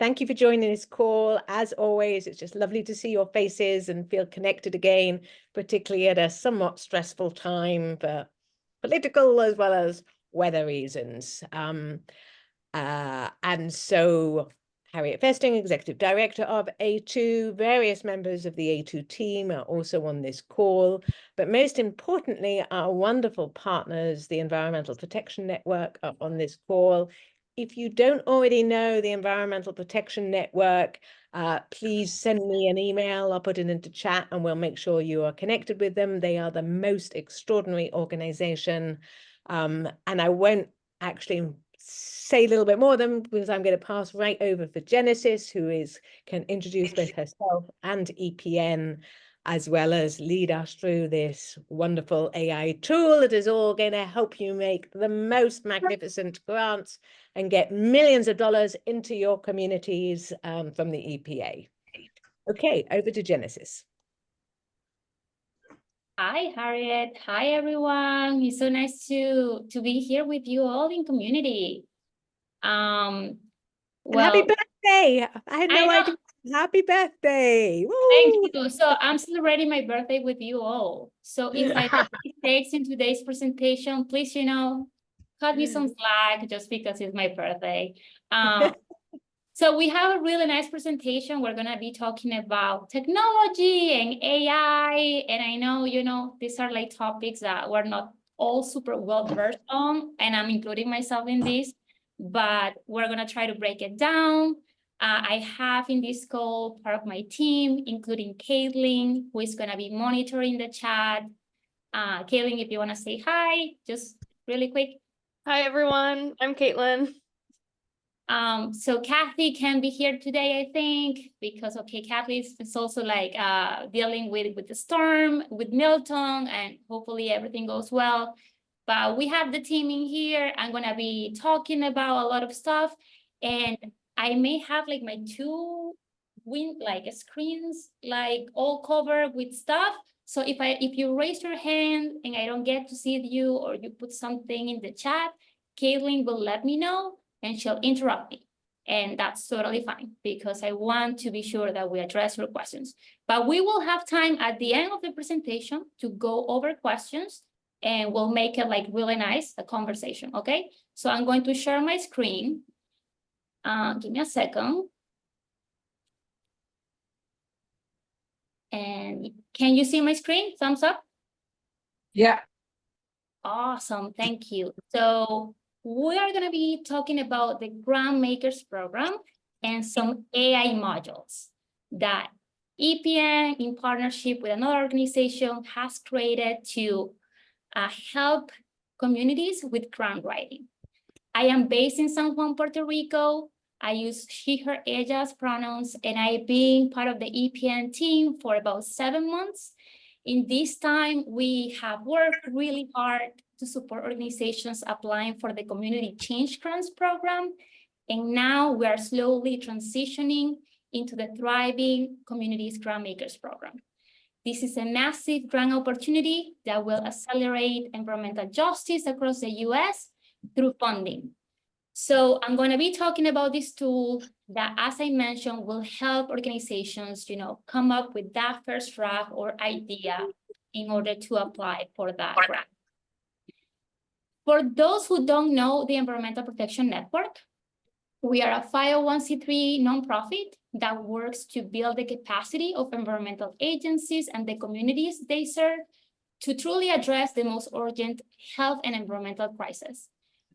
Thank you for joining this call. As always, it's just lovely to see your faces and feel connected again, particularly at a somewhat stressful time for political as well as weather reasons. And so Harriet Festing, Executive Director of A2, various members of the A2 team are also on this call, but most importantly, our wonderful partners, the Environmental Protection Network, are on this call. If you don't already know the Environmental Protection Network, please send me an email. I'll put it into chat and we'll make sure you are connected with them. They are the most extraordinary organization. And I won't actually say a little bit more of them because I'm going to pass right over for Genesis, who can introduce both herself and EPN, as well as lead us through this wonderful AI tool that is all going to help you make the most magnificent grants and get millions of dollars into your communities from the EPA. Okay, over to Genesis. Hi, Harriet. Hi, everyone. It's so nice to be here with you all in community. Well, happy birthday. I had no idea. Happy birthday. Woo. Thank you. So I'm celebrating my birthday with you all. So if I make mistakes in today's presentation, please, cut me some slack just because it's my birthday. So we have a really nice presentation. We're going to be talking about technology and AI. And I know, these are like topics that we're not all super well versed on, and I'm including myself in this, but we're going to try to break it down. I have in this call part of my team, including Caitlin, who is going to be monitoring the chat. Caitlin, if you want to say hi, just really quick. Hi, everyone. I'm Caitlin. So Kathy can be here today, I think, because, Kathy is also like dealing with the storm, with Milton, and hopefully everything goes well. But we have the team in here. I'm going to be talking about a lot of stuff, and I may have like my two screens like all covered with stuff. So if you raise your hand and I don't get to see you, or you put something in the chat, Caitlin will let me know and she'll interrupt me. And that's totally fine because I want to be sure that we address your questions. But we will have time at the end of the presentation to go over questions, and we'll make it like really nice, a conversation, okay? So I'm going to share my screen. Give me a second. And can you see my screen? Thumbs up? Yeah. Awesome, thank you. So we are going to be talking about the Grantmakers program and some AI modules that EPN, in partnership with another organization, has created to help communities with grant writing. I am based in San Juan, Puerto Rico. I use she, her, ellas pronouns, and I've been part of the EPN team for about 7 months. In this time, we have worked really hard to support organizations applying for the Community Change Grants program. And now we are slowly transitioning into the Thriving Communities Grantmakers program. This is a massive grant opportunity that will accelerate environmental justice across the US through funding. So I'm going to be talking about this tool that, as I mentioned, will help organizations, come up with that first draft or idea in order to apply for that grant. For those who don't know the Environmental Protection Network, we are a 501c3 nonprofit that works to build the capacity of environmental agencies and the communities they serve to truly address the most urgent health and environmental crises.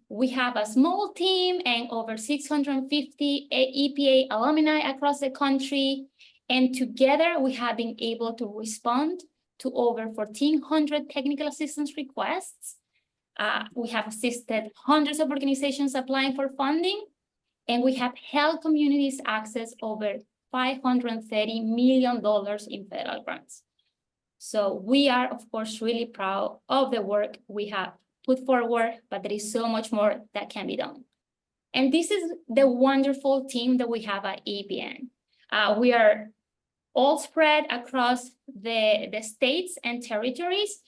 We have a small team and over 650 EPA alumni across the country. And together we have been able to respond to over 1,400 technical assistance requests. We have assisted hundreds of organizations applying for funding, and we have helped communities access over $530 million in federal grants. So we are, of course, really proud of the work we have put forward, but there is so much more that can be done. And this is the wonderful team that we have at EPN. We are all spread across the states and territories.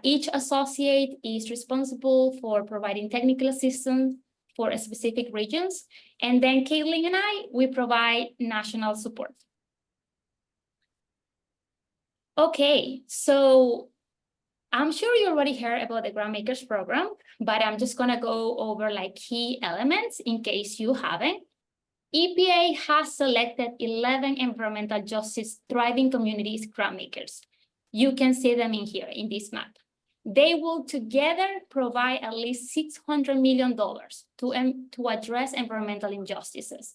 Each associate is responsible for providing technical assistance for specific regions. And then Caitlin and we provide national support. Okay, so I'm sure you already heard about the Grantmakers program, but I'm just gonna go over like key elements in case you haven't. EPA has selected 11 environmental justice thriving communities grantmakers. You can see them in here in this map. They will together provide at least $600 million to address environmental injustices.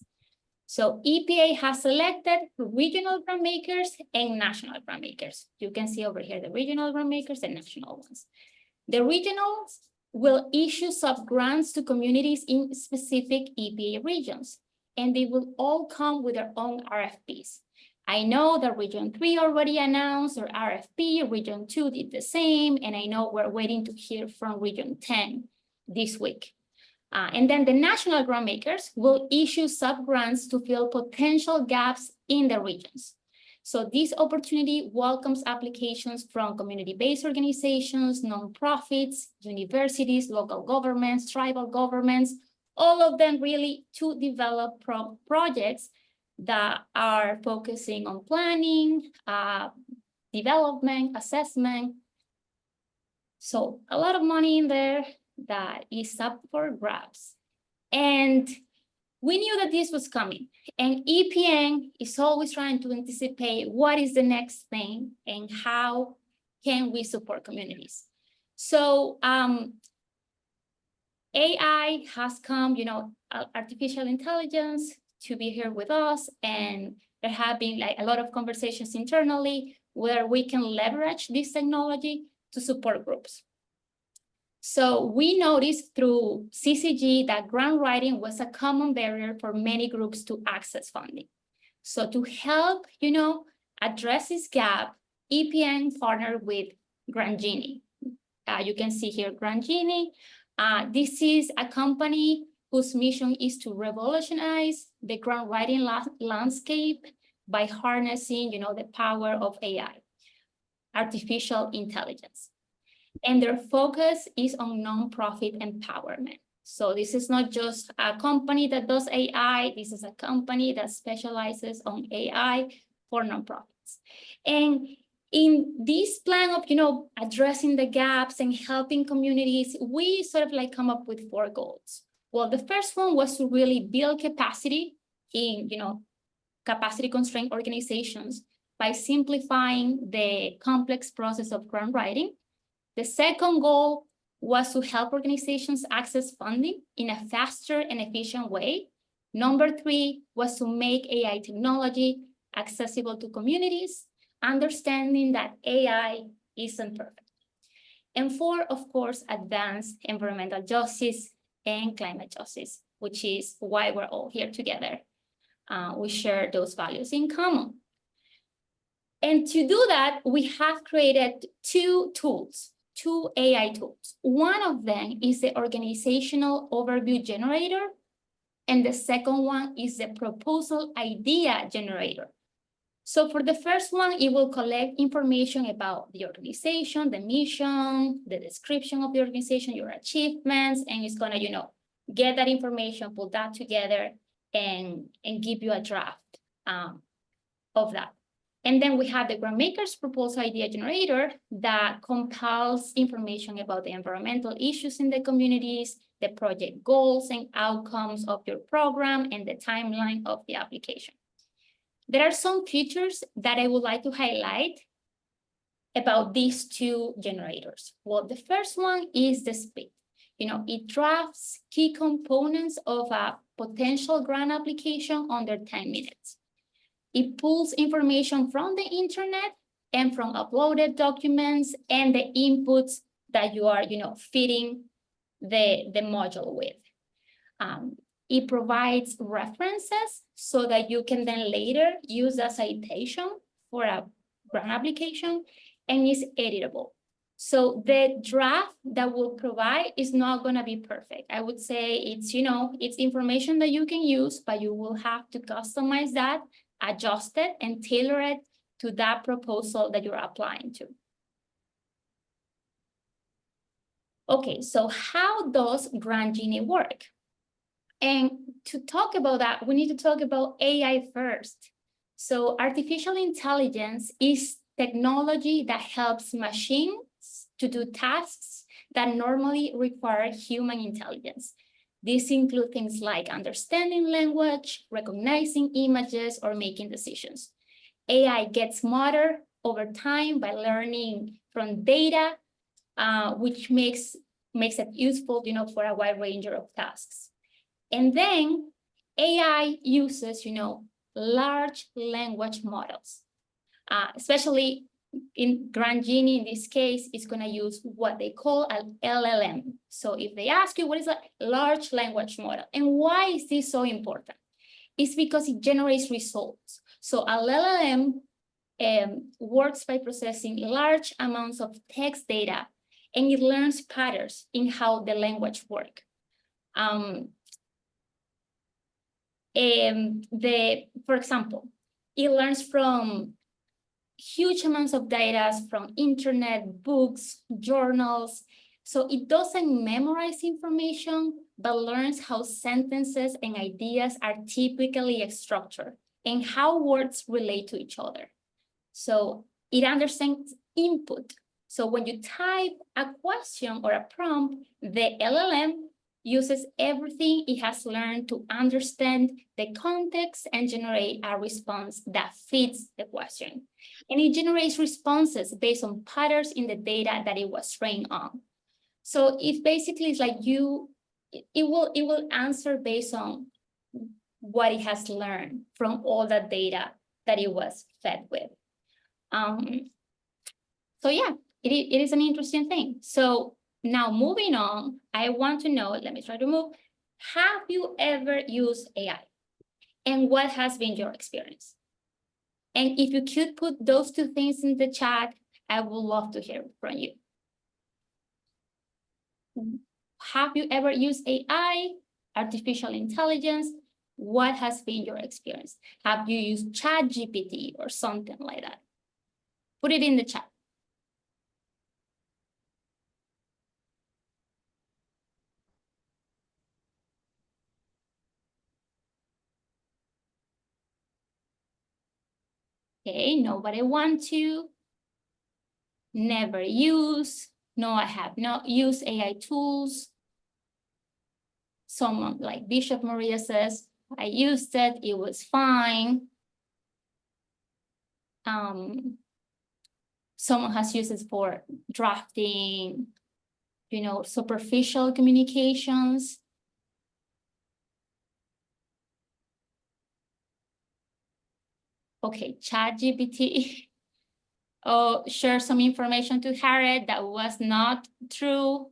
So EPA has selected regional grantmakers and national grantmakers. You can see over here the regional grantmakers and national ones. The regionals will issue sub-grants to communities in specific EPA regions, and they will all come with their own RFPs. I know that Region 3 already announced their RFP, Region 2 did the same, and I know we're waiting to hear from Region 10 this week. And then the national grantmakers will issue sub-grants to fill potential gaps in the regions. So this opportunity welcomes applications from community-based organizations, nonprofits, universities, local governments, tribal governments, all of them really to develop projects that are focusing on planning, development, assessment. So a lot of money in there that is up for grabs. And we knew that this was coming. And EPN is always trying to anticipate what is the next thing and how can we support communities. So AI has come, artificial intelligence to be here with us. And there have been like a lot of conversations internally where we can leverage this technology to support groups. So we noticed through CCG that grant writing was a common barrier for many groups to access funding. So to help, address this gap, EPN partnered with Grantgenie. You can see here Grantgenie. This is a company whose mission is to revolutionize the grant writing landscape by harnessing, the power of AI, artificial intelligence. And their focus is on nonprofit empowerment. So this is not just a company that does AI, this is a company that specializes on AI for nonprofits. And in this plan of, addressing the gaps and helping communities, we sort of like come up with 4 goals. Well, the first one was to really build capacity in, capacity constrained organizations by simplifying the complex process of grant writing. The second goal was to help organizations access funding in a faster and efficient way. Number 3 was to make AI technology accessible to communities, understanding that AI isn't perfect. And 4, of course, advance environmental justice and climate justice, which is why we're all here together. We share those values in common. And to do that, we have created 2 tools. 2 AI tools. One of them is the organizational overview generator, and the second one is the proposal idea generator. So for the first one, it will collect information about the organization, the mission, the description of the organization, your achievements, and it's gonna, get that information, pull that together, and give you a draft of that. And then we have the Grantmakers Proposal Idea Generator that compiles information about the environmental issues in the communities, the project goals and outcomes of your program, and the timeline of the application. There are some features that I would like to highlight about these 2 generators. Well, the first one is the speed. It drafts key components of a potential grant application under 10 minutes. It pulls information from the internet and from uploaded documents and the inputs that you are, feeding the module with. It provides references so that you can then later use a citation for a grant application, and is editable. So the draft that we'll provide is not going to be perfect. I would say it's, it's information that you can use, but you will have to customize that, adjust it, and tailor it to that proposal that you're applying to. Okay, so how does Grantgenie work? And to talk about that, we need to talk about AI first. So artificial intelligence is technology that helps machines to do tasks that normally require human intelligence. These include things like understanding language, recognizing images, or making decisions. AI gets smarter over time by learning from data, which makes it useful, for a wide range of tasks. And then AI uses, large language models, especially in Grantmaking, in this case, is going to use what they call an LLM. So if they ask you what is a large language model and why is this so important, it's because it generates results. So an LLM works by processing large amounts of text data, and it learns patterns in how the language works. For example, it learns from huge amounts of data from internet, books, journals. So it doesn't memorize information, but learns how sentences and ideas are typically structured and how words relate to each other. So it understands input. So when you type a question or a prompt, the LLM uses everything it has learned to understand the context and generate a response that fits the question. And it generates responses based on patterns in the data that it was trained on. So it basically is like it will answer based on what it has learned from all the data that it was fed with. So yeah, it is an interesting thing. So now moving on, I want to know, let me try to move. Have you ever used AI? And what has been your experience? And if you could put those two things in the chat, I would love to hear from you. Have you ever used AI, artificial intelligence? What has been your experience? Have you used ChatGPT or something like that? Put it in the chat. Okay, nobody want to. Never use. No, I have not used AI tools. Someone like Bishop Maria says, I used it, it was fine. Someone has used it for drafting, superficial communications. Okay, ChatGPT. Oh, share some information to Harriet that was not true.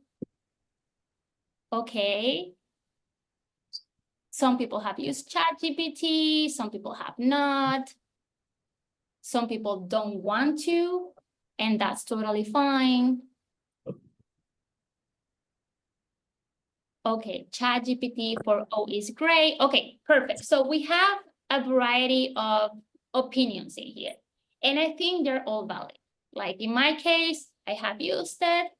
Okay. Some people have used ChatGPT, some people have not. Some people don't want to, and that's totally fine. Okay, ChatGPT for O is great. Okay, perfect. So we have a variety of opinions in here, and I think they're all valid. Like in my case, I have used it,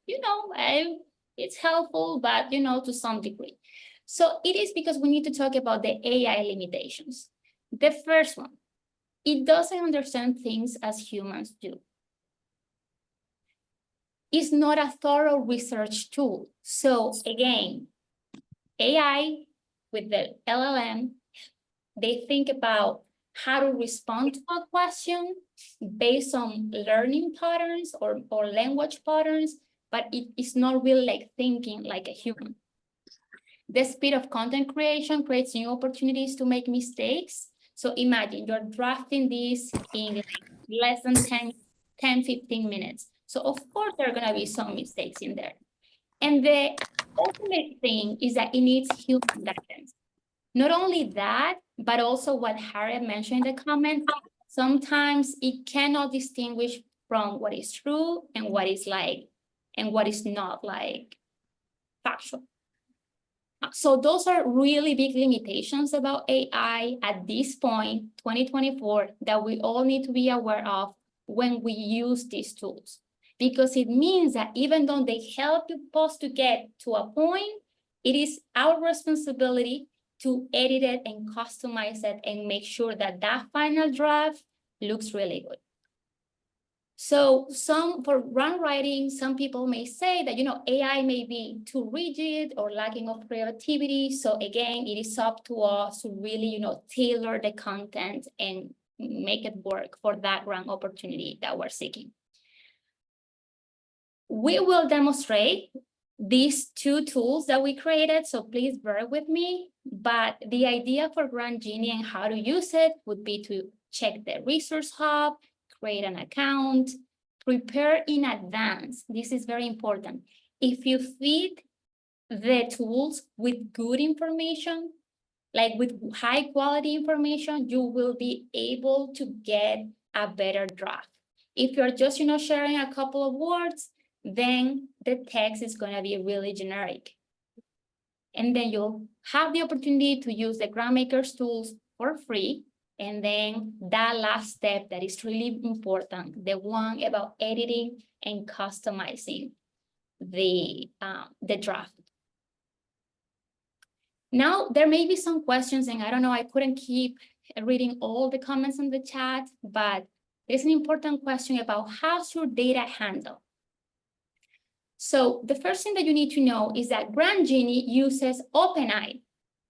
it's helpful, but to some degree. So it is because we need to talk about the AI limitations. The first one, it doesn't understand things as humans do. It's not a thorough research tool. So again, AI with the LLM, they think about how to respond to a question based on learning patterns or language patterns, but it is not really like thinking like a human. The speed of content creation creates new opportunities to make mistakes. So imagine you're drafting this in less than 10, 15 minutes. So of course, there are gonna be some mistakes in there. And the ultimate thing is that it needs human guidance. Not only that, but also what Harriet mentioned in the comment, sometimes it cannot distinguish from what is true and what is not like factual. So those are really big limitations about AI at this point, 2024, that we all need to be aware of when we use these tools. Because it means that even though they help us to get to a point, it is our responsibility to edit it and customize it and make sure that that final draft looks really good. So for grant writing, some people may say that, AI may be too rigid or lacking of creativity. So again, it is up to us to really, tailor the content and make it work for that grant opportunity that we're seeking. We will demonstrate these two tools that we created, so please bear with me. But the idea for Grant Genie and how to use it would be to check the resource hub, create an account, prepare in advance. This is very important. If you feed the tools with good information, like with high quality information, you will be able to get a better draft. If you're just, sharing a couple of words, then the text is going to be really generic. And then you'll have the opportunity to use the Grantmaker's tools for free. And then that last step that is really important, the one about editing and customizing the draft. Now, there may be some questions, and I don't know, I couldn't keep reading all the comments in the chat, but there's an important question about how's your data handled. So the first thing that you need to know is that Grant Genie uses OpenAI,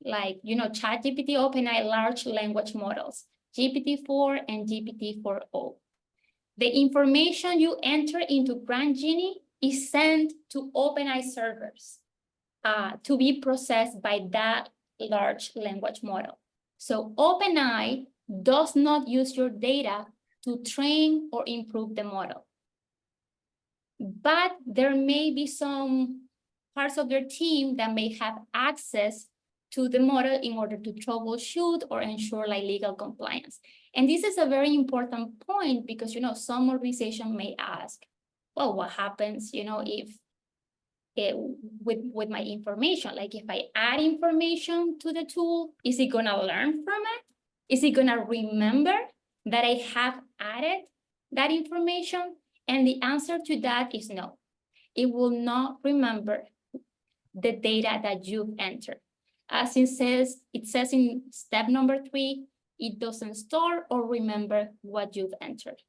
like, ChatGPT, OpenAI large language models, GPT-4 and GPT-4o. The information you enter into Grant Genie is sent to OpenAI servers to be processed by that large language model. So OpenAI does not use your data to train or improve the model. But there may be some parts of your team that may have access to the model in order to troubleshoot or ensure legal compliance. And this is a very important point because, some organization may ask, well, what happens, if with my information, like if I add information to the tool, is it gonna learn from it? Is it gonna remember that I have added that information? And the answer to that is no. It will not remember the data that you've entered. As it says in step number 3, it doesn't store or remember what you've entered.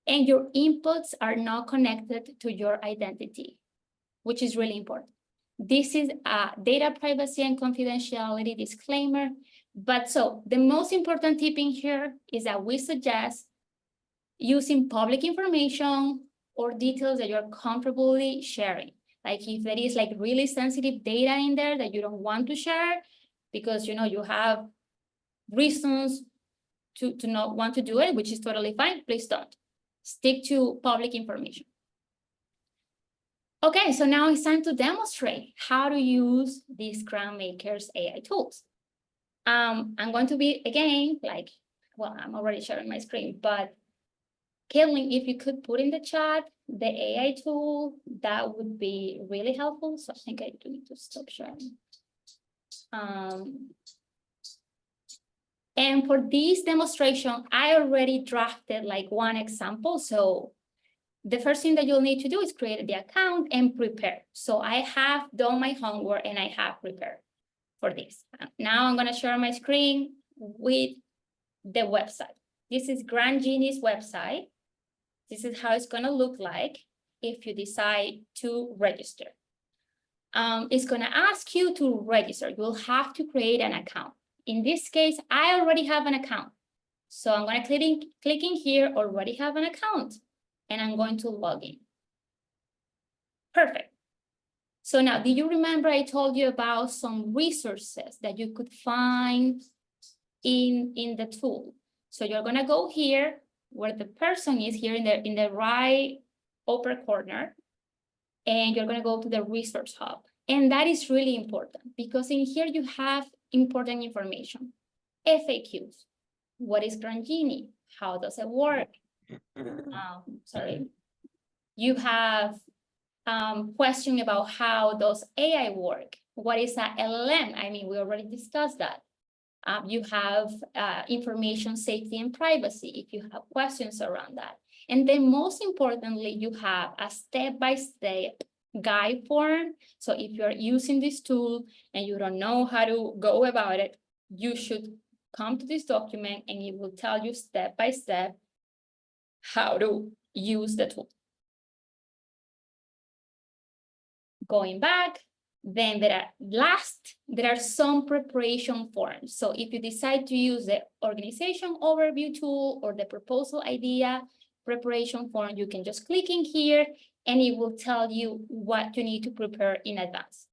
And your inputs are not connected to your identity, which is really important. This is a data privacy and confidentiality disclaimer. But so the most important tip in here is that we suggest using public information or details that you're comfortably sharing. Like if there is really sensitive data in there that you don't want to share because you have reasons to not want to do it, which is totally fine, please don't. Stick to public information. Okay, so now it's time to demonstrate how to use these Grantmaker's AI tools. I'm going to be, again, I'm already sharing my screen, but Caitlin, if you could put in the chat the AI tool, that would be really helpful. So I think I do need to stop sharing. And for this demonstration, I already drafted one example. So the first thing that you'll need to do is create the account and prepare. So I have done my homework and I have prepared for this. Now I'm going to share my screen with the website. This is Grant Genie's website. This is how it's going to look like if you decide to register. It's going to ask you to register. You'll have to create an account. In this case, I already have an account. So I'm going to click in here, already have an account, and I'm going to log in. Perfect. So now, do you remember I told you about some resources that you could find in the tool? So you're going to go here where the person is here in the right upper corner, and you're going to go to the resource hub. And that is really important because in here you have important information. FAQs. What is Grant Genie? How does it work? You have question about how does AI work? What is a LLM? I mean, we already discussed that. You have information safety and privacy if you have questions around that. And then most importantly, you have a step-by-step guide form. So if you're using this tool and you don't know how to go about it, you should come to this document and it will tell you step by step how to use the tool. Going back, then there are some preparation forms. So if you decide to use the organization overview tool or the proposal idea preparation form, you can just click in here and it will tell you what you need to prepare in advance.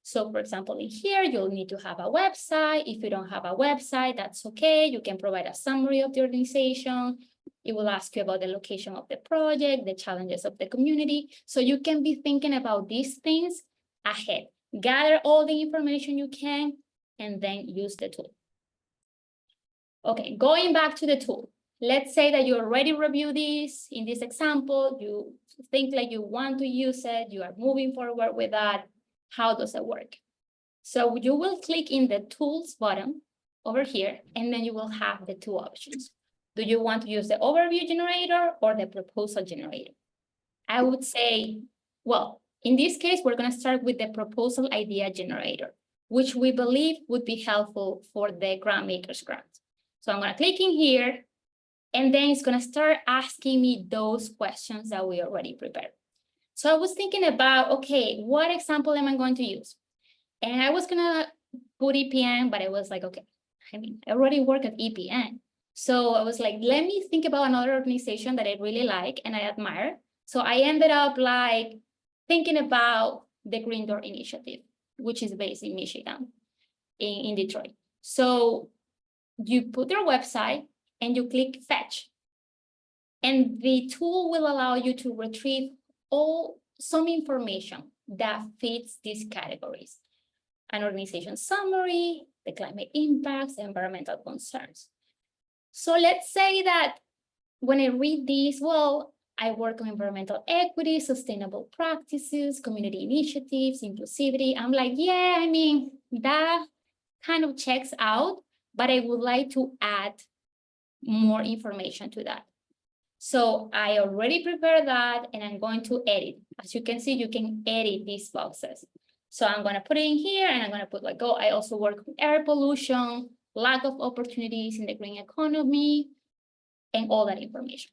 So for example, in here, you'll need to have a website. If you don't have a website, that's okay. You can provide a summary of the organization. It will ask you about the location of the project, the challenges of the community. So you can be thinking about these things ahead. Gather all the information you can, and then use the tool. Okay, going back to the tool. Let's say that you already reviewed this. In this example, you think like you want to use it. You are moving forward with that. How does it work? So you will click in the tools button over here, and then you will have the two options. Do you want to use the overview generator or the proposal generator? I would say, well, in this case, we're going to start with the proposal idea generator, which we believe would be helpful for the Grantmakers grant. So I'm going to click in here, and then it's going to start asking me those questions that we already prepared. So I was thinking about, okay, what example am I going to use? And I was going to put EPN, but I was like, okay, I already work at EPN. So I was like, let me think about another organization that I really like and I admire. So I ended up like thinking about the Green Door Initiative, which is based in Michigan, in Detroit. So you put their website and you click fetch. And the tool will allow you to retrieve some information that fits these categories. An organization summary, the climate impacts, environmental concerns. So let's say that when I read these, well, I work on environmental equity, sustainable practices, community initiatives, inclusivity. I'm like, yeah, I mean, that kind of checks out, but I would like to add more information to that. So I already prepared that and I'm going to edit. As you can see, you can edit these boxes. So I'm going to put it in here and I'm going to put like, oh, I also work with air pollution, lack of opportunities in the green economy, and all that information.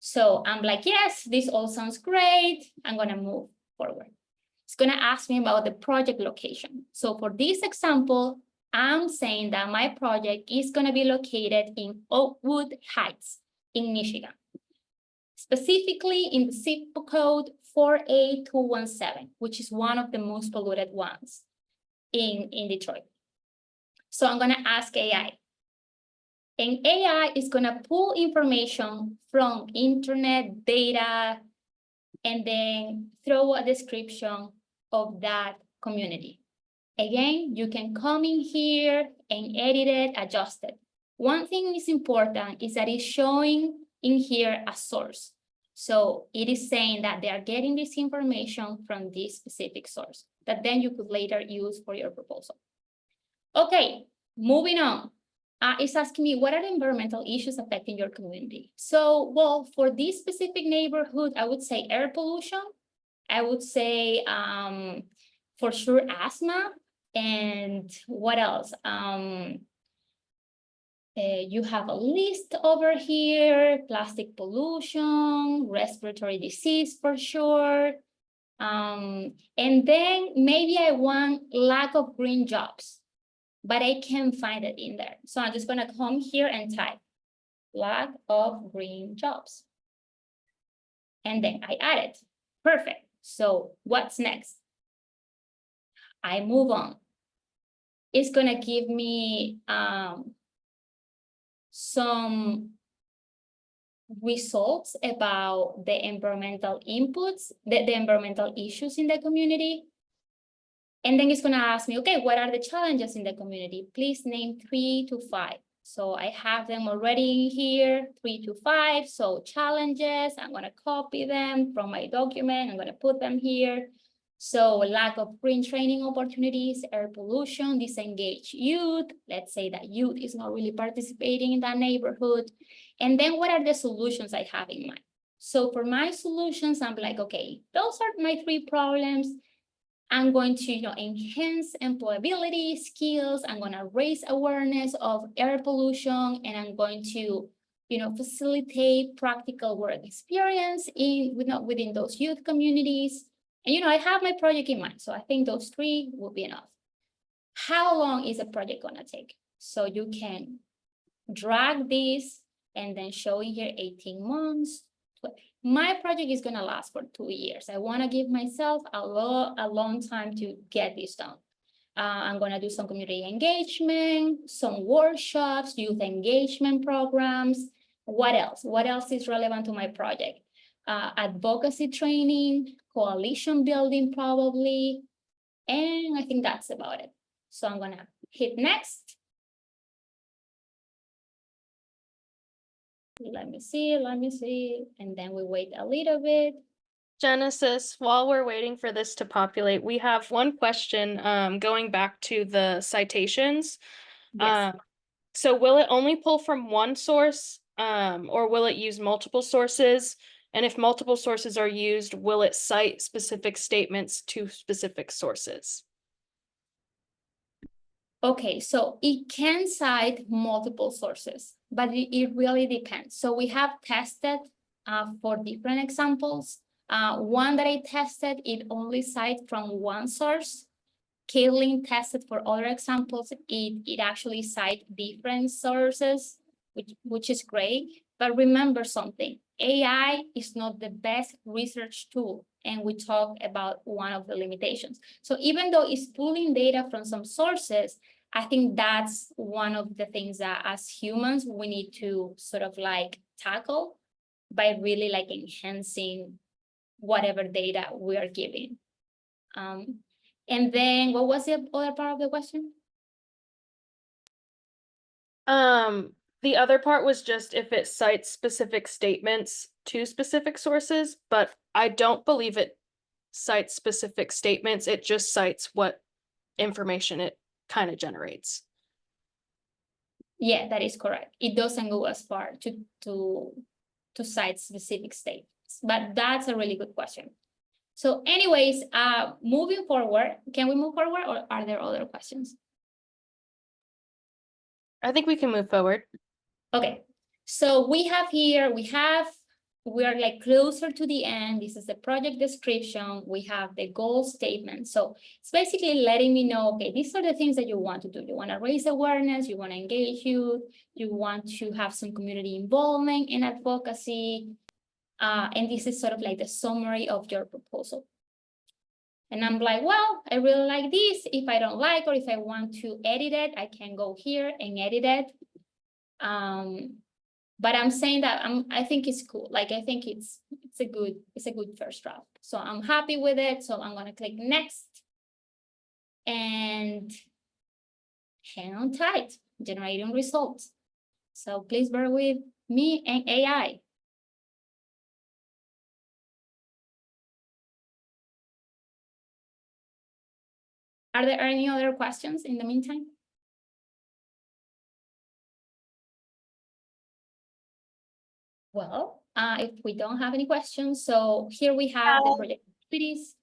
So I'm like, yes, this all sounds great. I'm going to move forward. It's going to ask me about the project location. So for this example, I'm saying that my project is going to be located in Oakwood Heights in Michigan, specifically in the zip code 48217, which is one of the most polluted ones in Detroit. So I'm going to ask AI. And AI is going to pull information from internet data and then throw a description of that community. Again, you can come in here and edit it, adjust it. One thing is important is that it's showing in here a source. So it is saying that they are getting this information from this specific source that then you could later use for your proposal. Okay, moving on. It's asking me, what are the environmental issues affecting your community? So, well, for this specific neighborhood, I would say air pollution. I would say for sure asthma. And what else? You have a list over here, plastic pollution, respiratory disease for sure. And then maybe I want lack of green jobs, but I can't find it in there. So I'm just gonna come here and type lack of green jobs. And then I add it. Perfect. So what's next? I move on. It's gonna give me some results about the environmental inputs, the environmental issues in the community. And then it's gonna ask me, okay, what are the challenges in the community? Please name 3 to 5. So I have them already here, 3 to 5. So challenges, I'm gonna copy them from my document. I'm gonna put them here. So lack of green training opportunities, air pollution, disengaged youth. Let's say that youth is not really participating in that neighborhood. And then what are the solutions I have in mind? So for my solutions, I'm like, okay, those are my 3 problems. I'm going to, enhance employability skills. I'm going to raise awareness of air pollution, and I'm going to, facilitate practical work experience within those youth communities. And, I have my project in mind. So I think those 3 will be enough. How long is a project going to take? So you can drag this and then showing here 18 months. My project is going to last for 2 years. I want to give myself a long time to get this done. I'm going to do some community engagement, some workshops, youth engagement programs. What else? What else is relevant to my project? Advocacy training, coalition building probably. And I think that's about it. So I'm going to hit next. Let me see. And then we wait a little bit. Genesis, while we're waiting for this to populate, we have one question going back to the citations. Yes. So will it only pull from one source or will it use multiple sources? And if multiple sources are used, will it cite specific statements to specific sources? Okay, so it can cite multiple sources, but it really depends. So we have tested for different examples. One that I tested, it only cites from one source. Caitlin tested for other examples, it actually cites different sources, which is great. But remember something, AI is not the best research tool. And we talk about one of the limitations. So even though it's pulling data from some sources, I think that's one of the things that as humans, we need to sort of like tackle by really like enhancing whatever data we are giving. And then what was the other part of the question? The other part was just if it cites specific statements to specific sources, but I don't believe it cites specific statements. It just cites what information it kind of generates. Yeah, that is correct. It doesn't go as far to cite specific statements, but that's a really good question. So anyways, moving forward, can we move forward or are there other questions? I think we can move forward. Okay, so we have here, we are like closer to the end. This is the project description. We have the goal statement. So it's basically letting me know, okay, these are the things that you want to do. You want to raise awareness, you want to engage youth, you want to have some community involvement in advocacy. And this is sort of like the summary of your proposal. And I'm like, well, I really like this. If I don't like, or if I want to edit it, I can go here and edit it. But I'm saying that I think it's cool. Like, I think it's a good first draft. So I'm happy with it. So I'm gonna click next and hang on tight, generating results. So please bear with me and AI. Are there any other questions in the meantime? Well, if we don't have any questions, so here we have the project activities.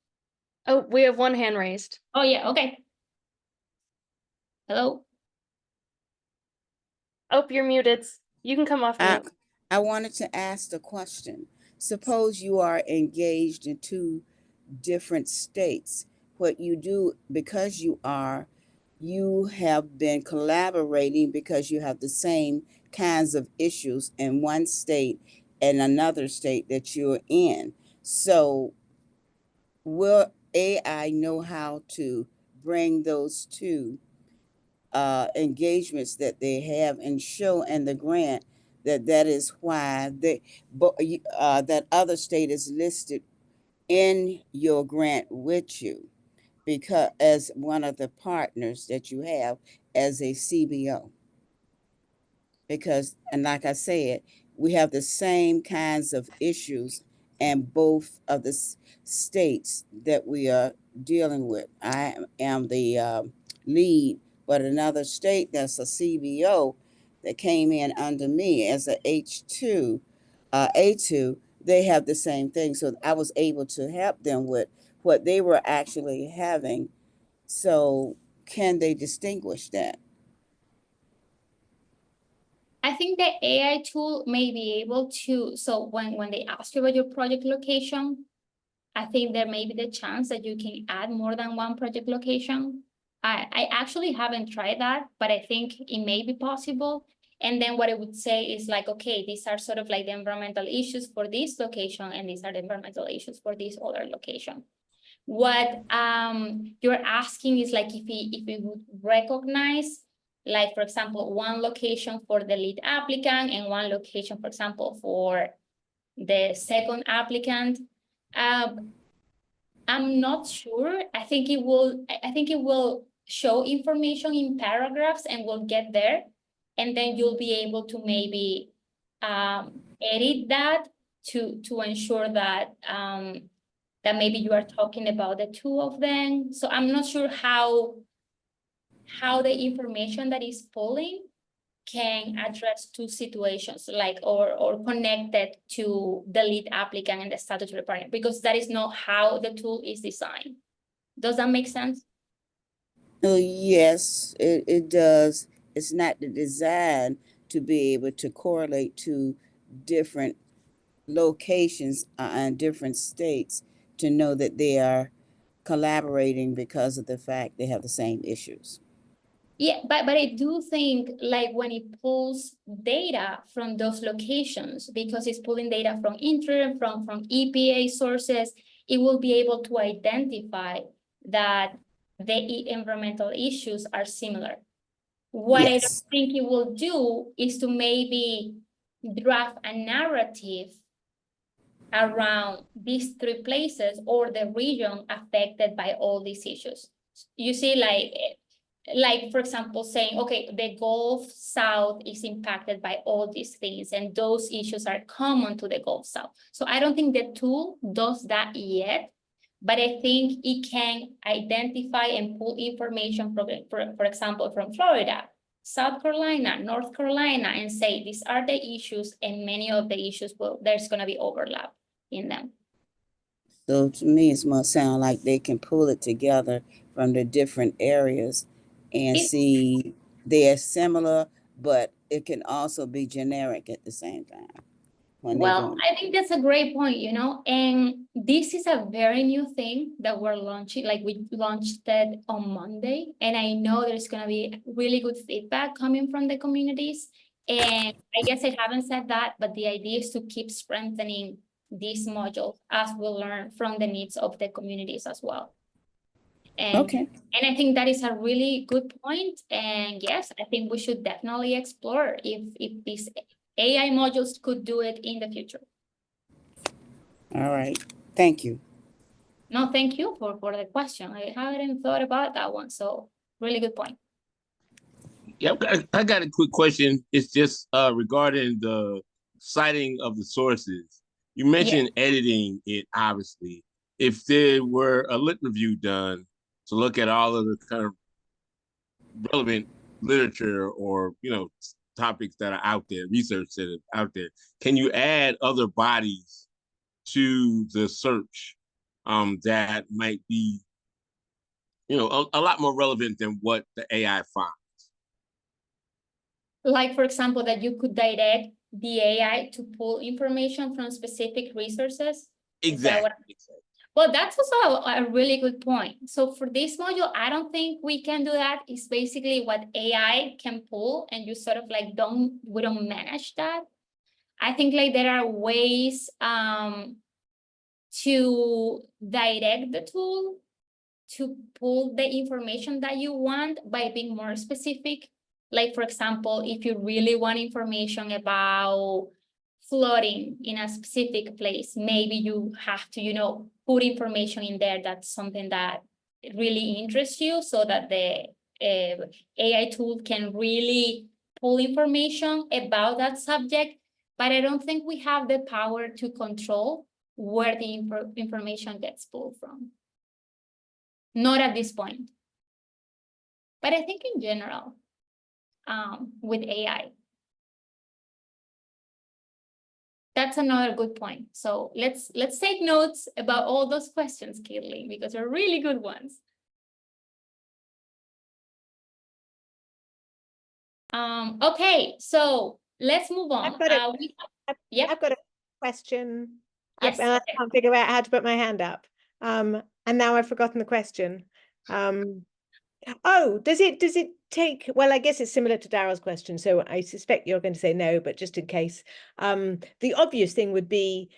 Oh, we have one hand raised. Oh yeah, okay. Hello? Oh, you're muted. You can come off mute. I wanted to ask the question. Suppose you are engaged in 2 different states. What you do, because you have been collaborating because you have the same kinds of issues in one state and another state that you're in. So will AI know how to bring those 2 engagements that they have and show in the grant that is why that other state is listed in your grant with you, because as one of the partners that you have as a CBO. Because, and like I said, we have the same kinds of issues in both of the states that we are dealing with. I am the lead, but another state that's a CBO that came in under me as a A2, they have the same thing. So I was able to help them with what they were actually having. So can they distinguish that? I think the AI tool may be able to, so when they ask you about your project location, I think there may be the chance that you can add more than one project location. I actually haven't tried that, but I think it may be possible. And then what I would say is like, okay, these are sort of like the environmental issues for this location, and these are the environmental issues for this other location. What you're asking is like if we would recognize, like, for example, one location for the lead applicant and one location, for example, for the second applicant. I'm not sure. I think it will show information in paragraphs and we'll get there. And then you'll be able to maybe edit that to ensure that that maybe you are talking about the two of them. So I'm not sure how the information that is pulling can address two situations, like or connected to the lead applicant and the statutory partner, because that is not how the tool is designed. Does that make sense? Oh, yes, it does. It's not the design to be able to correlate to different locations and different states to know that they are collaborating because of the fact they have the same issues. Yeah, but I do think like when it pulls data from those locations, because it's pulling data from from EPA sources, it will be able to identify that the environmental issues are similar. What I don't Yes. think it will do is to maybe draft a narrative around these three places or the region affected by all these issues. You see, like for example, saying, okay, the Gulf South is impacted by all these things, and those issues are common to the Gulf South. So I don't think the tool does that yet, but I think it can identify and pull information from, for example, from Florida, South Carolina, North Carolina, and say, these are the issues, and many of the issues, there's going to be overlap in them. So to me, it's more sound like they can pull it together from the different areas and see they're similar, but it can also be generic at the same time. Well, I think that's a great point, you know, and this is a very new thing that we're launching. Like we launched it on Monday, and I know there's going to be really good feedback coming from the communities. And I guess I haven't said that, but the idea is to keep strengthening this module as we learn from the needs of the communities as well. And, okay. And I think that is a really good point. And yes, I think we should definitely explore if these AI modules could do it in the future. All right. Thank you. No, thank you for the question. I hadn't thought about that one. So really good point. Yeah, I got a quick question. It's just regarding the citing of the sources. You mentioned editing it, obviously. If there were a lit review done to look at all of the kind of relevant literature or, you know, topics that are out there, research that is out there, can you add other bodies to the search that might be, you know, a lot more relevant than what the AI finds? Like, for example, that you could direct the AI to pull information from specific resources. Exactly. Well, that's also a really good point. So for this module, I don't think we can do that. It's basically what AI can pull, and you sort of like we don't manage that. I think like there are ways to direct the tool to pull the information that you want by being more specific. Like, for example, if you really want information about flooding in a specific place, maybe you have to, you know, put information in there that's something that really interests you, so that the AI tool can really pull information about that subject. But I don't think we have the power to control where the information gets pulled from. Not at this point. But I think in general, with AI. That's another good point. So let's take notes about all those questions, Caitlin, because they're really good ones. Okay, so let's move on. I've got a question. Yes. I can't figure out how to put my hand up. And now I've forgotten the question. Oh, does it take, well, I guess it's similar to Daryl's question, so I suspect you're going to say no, but just in case, the obvious thing would be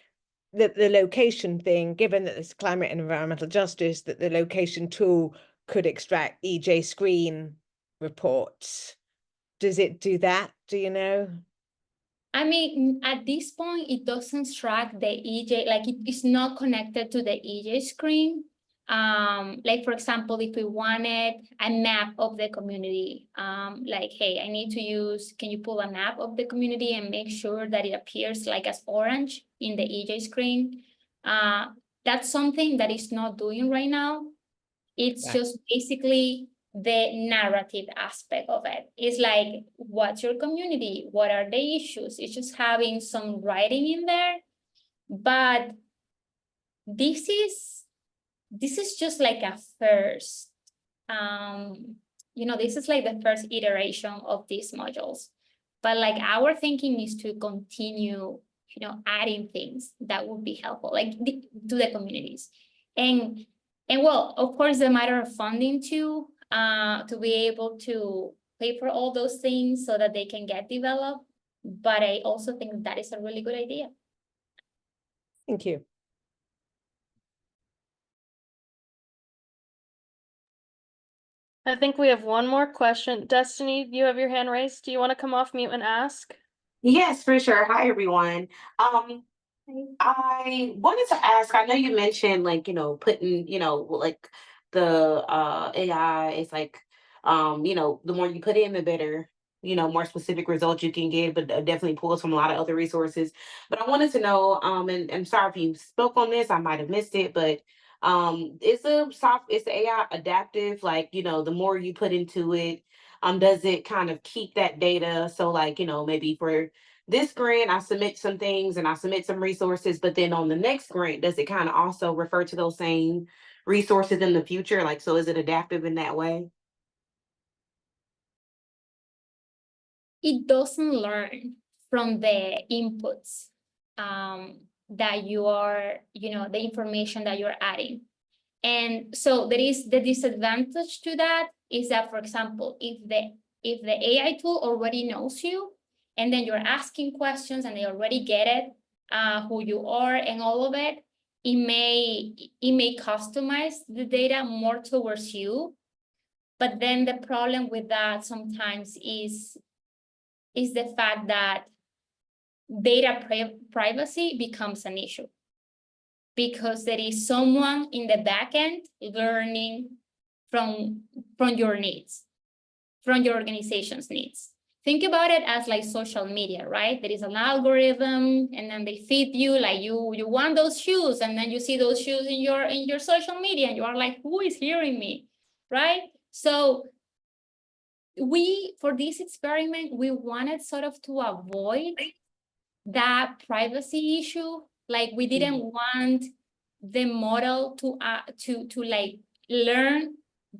that the location thing, given that it's climate and environmental justice, that the location tool could extract EJ screen reports. Does it do that? Do you know? I mean, at this point, it doesn't track the EJ, like it is not connected to the EJ screen. Like for example, if we wanted a map of the community, like, hey, I need to use, can you pull a map of the community and make sure that it appears like as orange in the EJ screen? That's something that it's not doing right now. It's just basically the narrative aspect of it. It's like, what's your community? What are the issues? It's just having some writing in there. But this is just like a first, this is like the first iteration of these modules. But like our thinking is to continue, adding things that would be helpful, like to the communities. And well, of course, the matter of funding too, to be able to pay for all those things so that they can get developed. But I also think that is a really good idea. Thank you. I think we have one more question. Destiny, you have your hand raised. Do you want to come off mute and ask? Yes, for sure. Hi, everyone. I wanted to ask, I know you mentioned like, putting, like the AI is like, the more you put in, the better, more specific results you can get, but definitely pulls from a lot of other resources. But I wanted to know, and sorry if you spoke on this, I might have missed it, but is the AI adaptive? Like, the more you put into it, does it kind of keep that data? So like, maybe for this grant, I submit some things and I submit some resources, but then on the next grant, does it kind of also refer to those same resources in the future? Like, so is it adaptive in that way? It doesn't learn from the inputs that you are, the information that you're adding. And so there is the disadvantage to that is that, for example, if the AI tool already knows you, and then you're asking questions and they already get it, who you are and all of it, it may customize the data more towards you. But then the problem with that sometimes is the fact that data privacy becomes an issue, because there is someone in the back end learning from your needs, from your organization's needs. Think about it as like social media, right? There is an algorithm, and then they feed you like you want those shoes, and then you see those shoes in your social media, and you are like, who is hearing me, right? So for this experiment, we wanted sort of to avoid that privacy issue. Like we didn't want the model to like learn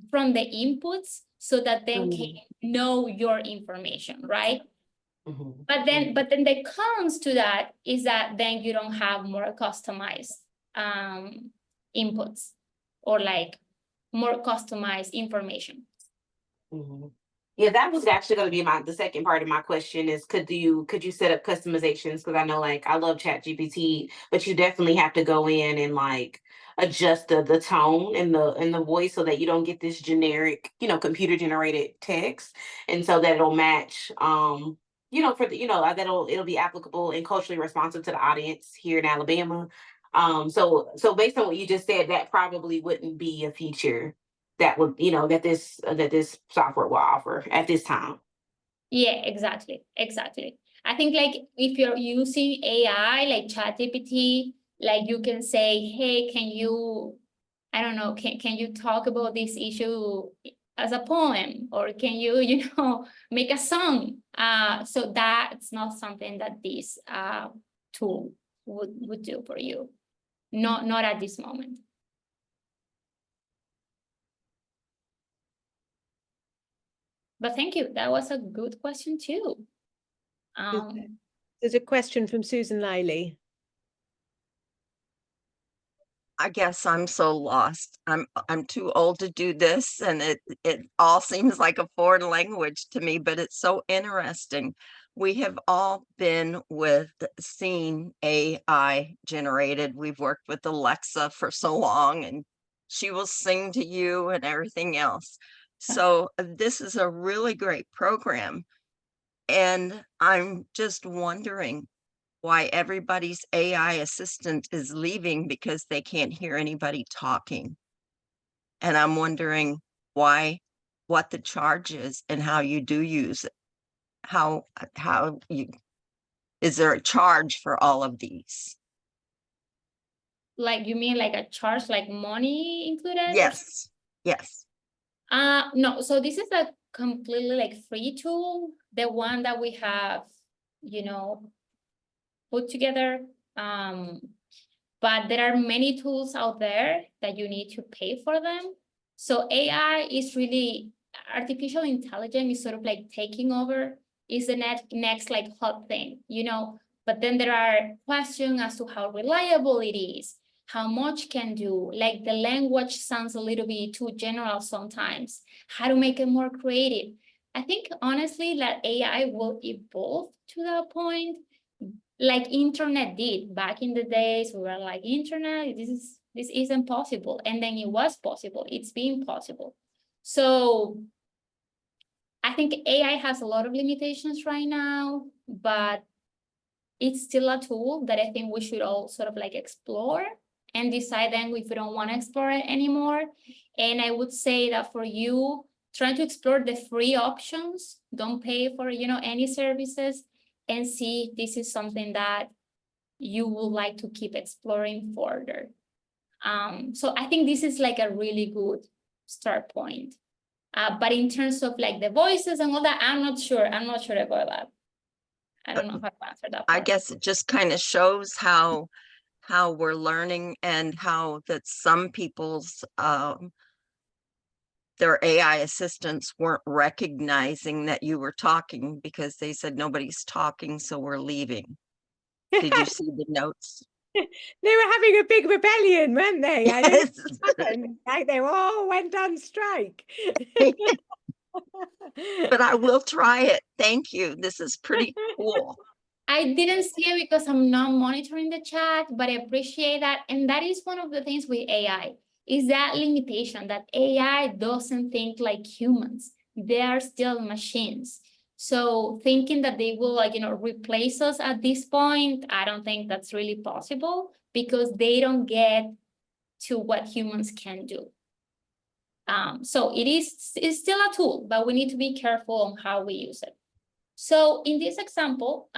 from the inputs so that they can know your information, right? But then the cons to that is that then you don't have more customized inputs or like more customized information. Yeah, that was actually going to be the second part of my question is could you set up customizations? Because I know like I love ChatGPT, but you definitely have to go in and like adjust the tone and the voice so that you don't get this generic, computer generated text, and so that it'll match for the, it'll be applicable and culturally responsive to the audience here in Alabama. So based on what you just said, that probably wouldn't be a feature that would, that this software will offer at this time. Yeah, exactly. I think like if you're using AI like ChatGPT, like you can say, hey, can you, I don't know, can you talk about this issue as a poem, or can you, make a song? So that's not something that this tool would do for you. Not at this moment. But thank you. That was a good question too. There's a question from Susan Liley. I guess I'm so lost. I'm too old to do this, and it all seems like a foreign language to me, but it's so interesting. We have all been seeing AI generated. We've worked with Alexa for so long, and she will sing to you and everything else. So this is a really great program. And I'm just wondering why everybody's AI assistant is leaving because they can't hear anybody talking. And I'm wondering what the charge is and how you do use it. Is there a charge for all of these? Like, you mean like a charge, like money included? Yes, yes. No, so this is a completely like free tool, the one that we have, put together. But there are many tools out there that you need to pay for them. So AI is really, artificial intelligence is sort of like taking over, is the next like hot thing, but then there are questions as to how reliable it is, how much can do, like the language sounds a little bit too general sometimes, how to make it more creative. I think honestly that AI will evolve to that point, like internet did back in the days. We were like, internet, this isn't possible, and then it was possible. It's being possible. So I think AI has a lot of limitations right now, but it's still a tool that I think we should all sort of like explore and decide then if we don't want to explore it anymore. And I would say that for you, try to explore the free options, don't pay for any services, and see if this is something that you would like to keep exploring further. So I think this is like a really good start point. But in terms of like the voices and all that, I'm not sure about that. I don't know how to answer that part. I guess it just kind of shows how we're learning, and how that some people's their AI assistants weren't recognizing that you were talking because they said nobody's talking, so we're leaving. Did you see the notes? They were having a big rebellion, weren't they? I Yes. don't like they all went on strike. But I will try it. Thank you. This is pretty cool. I didn't see it because I'm not monitoring the chat, but I appreciate that. And that is one of the things with AI, is that limitation that AI doesn't think like humans. They are still machines. So thinking that they will replace us at this point, I don't think that's really possible, because they don't get to what humans can do. So it's still a tool, but we need to be careful on how we use it. So in this example,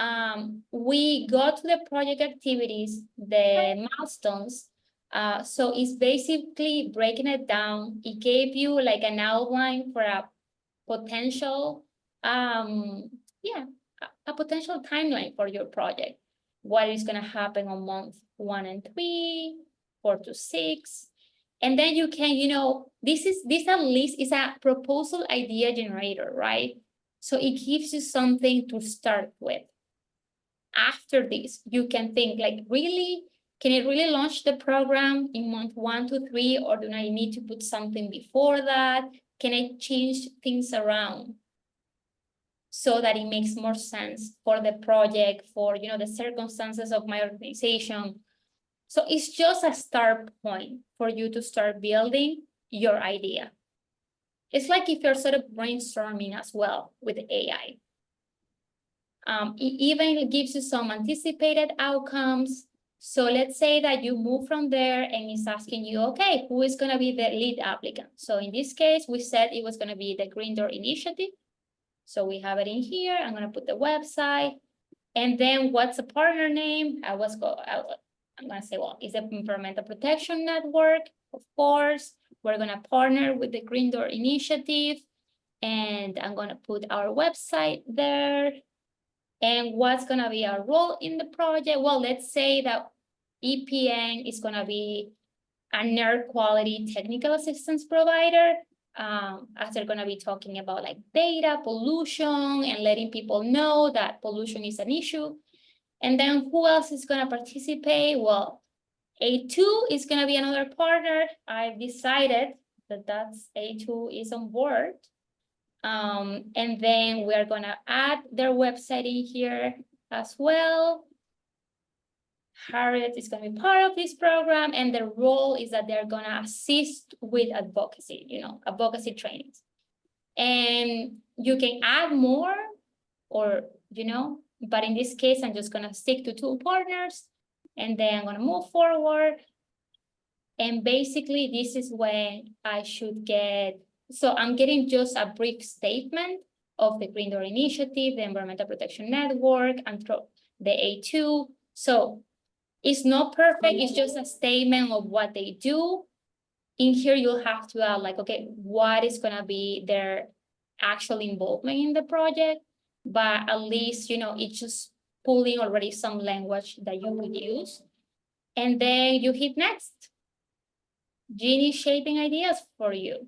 we go to the project activities, the milestones. So it's basically breaking it down. It gave you like an outline for a potential, a potential timeline for your project. What is going to happen on month 1 and 3, 4 to 6. And then you can, this at least is a proposal idea generator, right? So it gives you something to start with. After this, you can think like, really, can it really launch the program in month 1 to 3, or do I need to put something before that? Can I change things around so that it makes more sense for the project, for the circumstances of my organization? So it's just a start point for you to start building your idea. It's like if you're sort of brainstorming as well with AI. It even gives you some anticipated outcomes. So let's say that you move from there and it's asking you, okay, who is going to be the lead applicant? So in this case, we said it was going to be the Green Door Initiative. So we have it in here. I'm going to put the website. And then what's the partner name? I'm going to say, well, it's the Environmental Protection Network, of course. We're going to partner with the Green Door Initiative. And I'm going to put our website there. And what's gonna be our role in the project? Well, let's say that EPN is gonna be an air quality technical assistance provider, as they're gonna be talking about like data, pollution, and letting people know that pollution is an issue. And then who else is gonna participate? Well, A2 is gonna be another partner. I've decided that A2 is on board. And then we're gonna add their website in here as well. Harriet is gonna be part of this program, and their role is that they're gonna assist with advocacy, advocacy trainings. And you can add more, or, but in this case, I'm just gonna stick to 2 partners, and then I'm gonna move forward. And basically, this is when I should get, so I'm getting just a brief statement of the Green Door Initiative, the Environmental Protection Network, and the A2. So it's not perfect, it's just a statement of what they do. In here, you'll have to add like, okay, what is gonna be their actual involvement in the project? But at least, it's just pulling already some language that you would use. And then you hit next. Jeannie shaping ideas for you.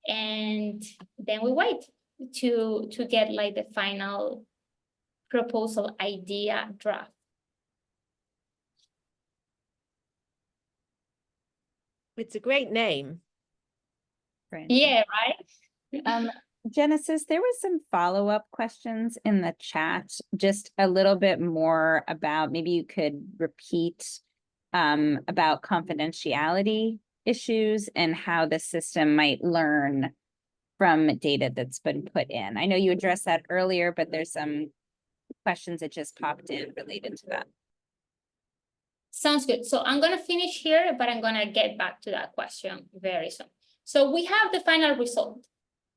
And then we wait to get like the final proposal idea draft. It's a great name. Yeah, right? Genesis, there was some follow-up questions in the chat, just a little bit more about, maybe you could repeat about confidentiality issues and how the system might learn from data that's been put in. I know you addressed that earlier, but there's some questions that just popped in related to that. Sounds good. So I'm gonna finish here, but I'm gonna get back to that question very soon. So we have the final result.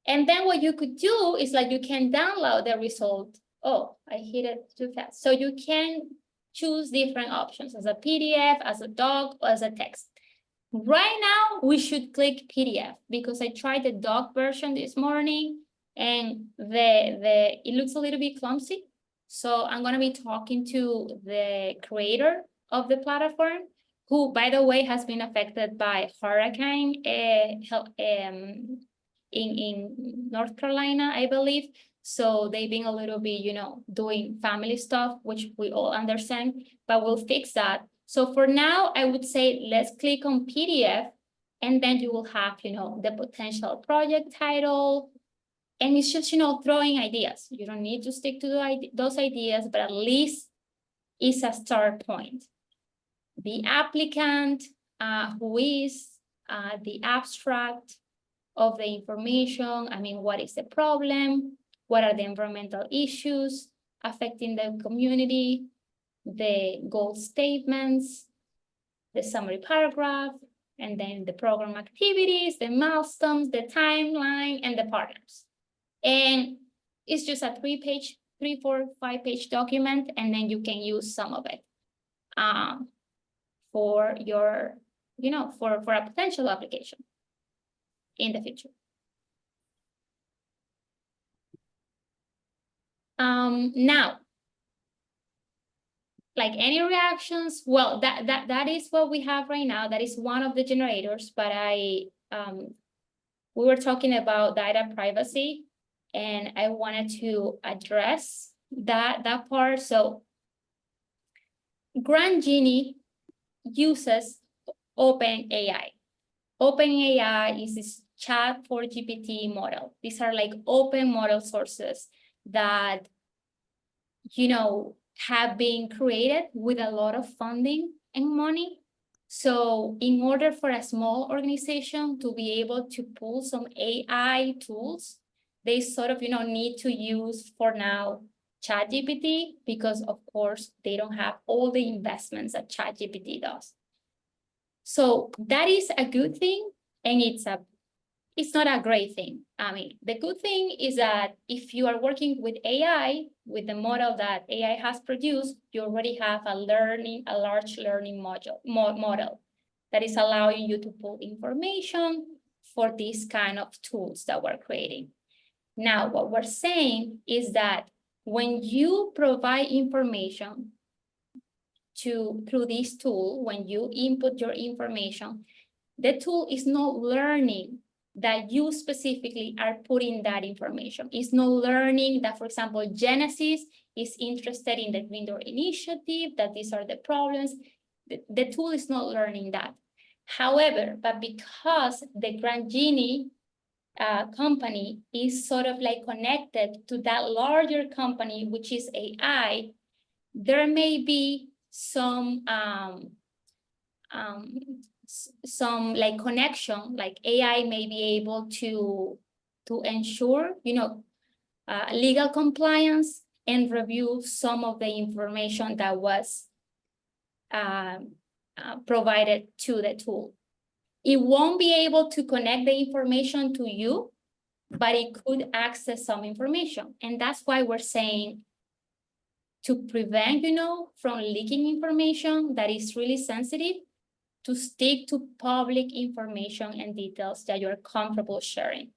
And then what you could do is like you can download the result. Oh, I hit it too fast. So you can choose different options as a PDF, as a doc, or as a text. Right now, we should click PDF because I tried the doc version this morning and it looks a little bit clumsy. So I'm gonna be talking to the creator of the platform, who, by the way, has been affected by hurricane in North Carolina, I believe. So they've been a little bit, doing family stuff, which we all understand, but we'll fix that. So for now, I would say, let's click on PDF, and then you will have, the potential project title. And it's just, throwing ideas. You don't need to stick to those ideas, but at least it's a start point. The applicant, who is the abstract of the information. I mean, what is the problem? What are the environmental issues affecting the community? The goal statements, the summary paragraph, and then the program activities, the milestones, the timeline, and the partners. And it's just a 3-page, 3, 4, 5-page document, and then you can use some of it for your, for a potential application in the future. Now, like any reactions, well, that is what we have right now. That is one of the generators, but we were talking about data privacy, and I wanted to address that part. So Grant Genie uses OpenAI. OpenAI is this chat for GPT model. These are like open model sources that, have been created with a lot of funding and money. So in order for a small organization to be able to pull some AI tools, they sort of, need to use for now ChatGPT, because of course they don't have all the investments that ChatGPT does. So that is a good thing, and it's not a great thing. I mean, the good thing is that if you are working with AI, with the model that AI has produced, you already have a large learning model that is allowing you to pull information for these kind of tools that we're creating. Now, what we're saying is that when you provide information through this tool, when you input your information, the tool is not learning that you specifically are putting that information. It's not learning that, for example, Genesis is interested in the Green Door Initiative, that these are the problems. The tool is not learning that. However, but because the Grant Genie company is sort of like connected to that larger company, which is AI, there may be some like connection, like AI may be able to ensure, legal compliance and review some of the information that was provided to the tool. It won't be able to connect the information to you, but it could access some information. And that's why we're saying to prevent, from leaking information that is really sensitive, to stick to public information and details that you're comfortable sharing.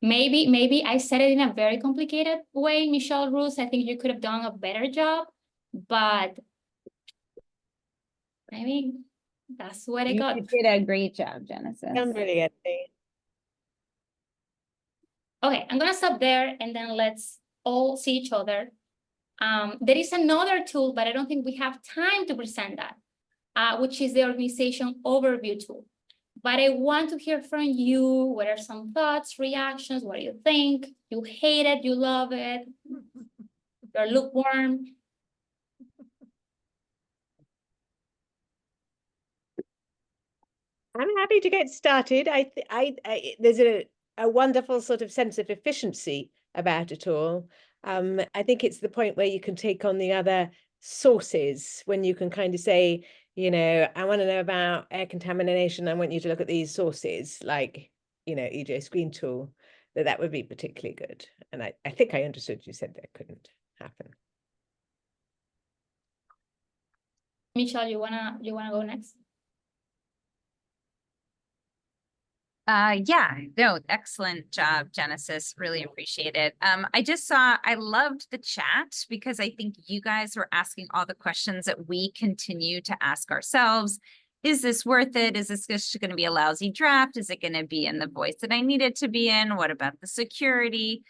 Maybe I said it in a very complicated way, Michelle Roos. I think you could have done a better job, but maybe that's what I got. You did a great job, Genesis. Done brilliantly. Okay, I'm gonna stop there and then let's all see each other. There is another tool, but I don't think we have time to present that, which is the organization overview tool. But I want to hear from you. What are some thoughts, reactions? What do you think? You hate it, you love it, you're lukewarm. I'm happy to get started. There's a wonderful sort of sense of efficiency about it all. I think it's the point where you can take on the other sources, when you can kind of say, I want to know about air contamination. I want you to look at these sources, like, EJ Screen Tool, that would be particularly good. And I think I understood you said that couldn't happen. Michelle, you wanna go next? Yeah, no, excellent job, Genesis. Really appreciate it. I loved the chat because I think you guys were asking all the questions that we continue to ask ourselves. Is this worth it? Is this just going to be a lousy draft? Is it going to be in the voice that I need it to be in? What about the security?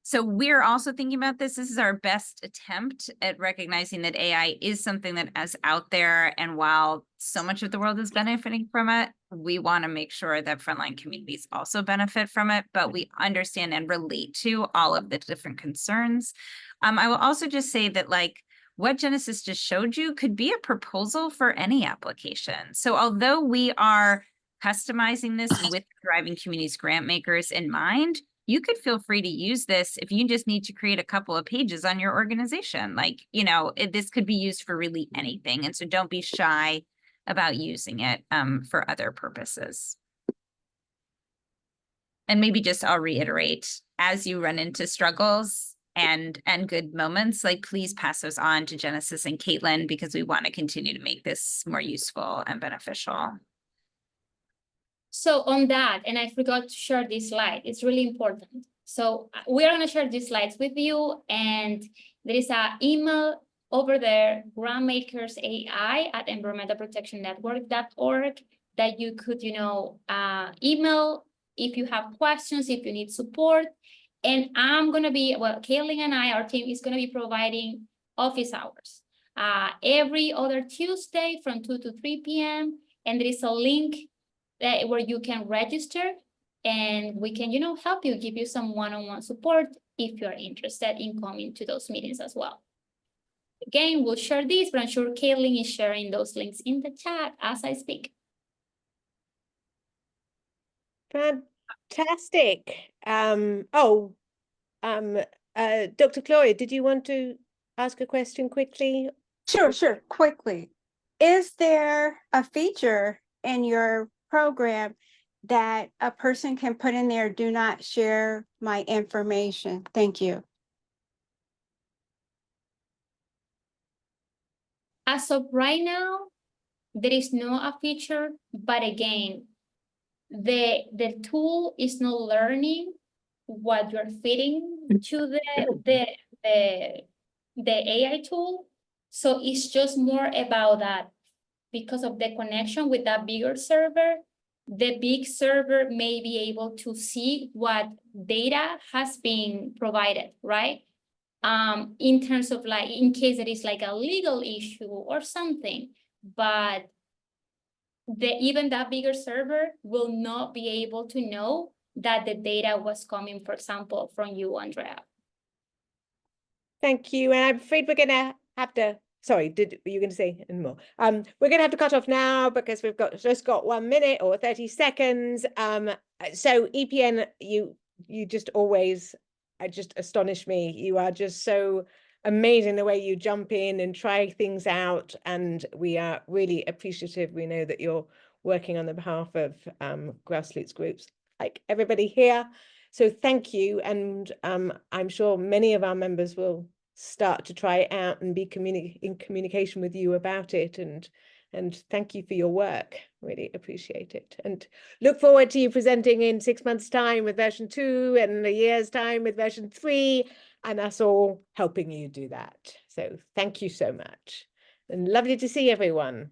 So we're also thinking about this. This is our best attempt at recognizing that AI is something that is out there. And while so much of the world is benefiting from it, we want to make sure that frontline communities also benefit from it, but we understand and relate to all of the different concerns. I will also just say that, like, what Genesis just showed you could be a proposal for any application. So although we are customizing this with Thriving Communities grant makers in mind, you could feel free to use this if you just need to create a couple of pages on your organization. Like, this could be used for really anything. And so don't be shy about using it for other purposes. And maybe just I'll reiterate, as you run into struggles and good moments, like, please pass those on to Genesis and Caitlin, because we want to continue to make this more useful and beneficial. So on that, and I forgot to share this slide, it's really important. So we are going to share these slides with you, and there is an email over there, grantmakersai@environmentalprotectionnetwork.org, that you could, email if you have questions, if you need support. And I'm going to be, Caitlin and our team is going to be providing office hours every other Tuesday from 2 to 3 p.m. And there is a link where you can register, and we can, help you, give you some one-on-one support if you're interested in coming to those meetings as well. Again, we'll share this, but I'm sure Caitlin is sharing those links in the chat as I speak. Fantastic. Dr. Gloria, did you want to ask a question quickly? Sure, quickly. Is there a feature in your program that a person can put in there, do not share my information? Thank you. As of right now, there is no feature, but again, the tool is not learning what you're feeding to the AI tool. So it's just more about that, because of the connection with that bigger server, the big server may be able to see what data has been provided, right? In terms of like, in case it is like a legal issue or something, but even that bigger server will not be able to know that the data was coming, for example, from you, Andrea. Thank you. And I'm afraid we're gonna have to, sorry, were you gonna say any more? We're gonna have to cut off now because we've just got 1 minute or 30 seconds. So EPN, you just always just astonish me. You are just so amazing the way you jump in and try things out, and we are really appreciative. We know that you're working on the behalf of grassroots groups like everybody here. So thank you, and I'm sure many of our members will start to try it out and be in communication with you about it. And thank you for your work. Really appreciate it. And look forward to you presenting in 6 months' time with version 2 and a year's time with version 3, and us all helping you do that. So thank you so much. And lovely to see everyone.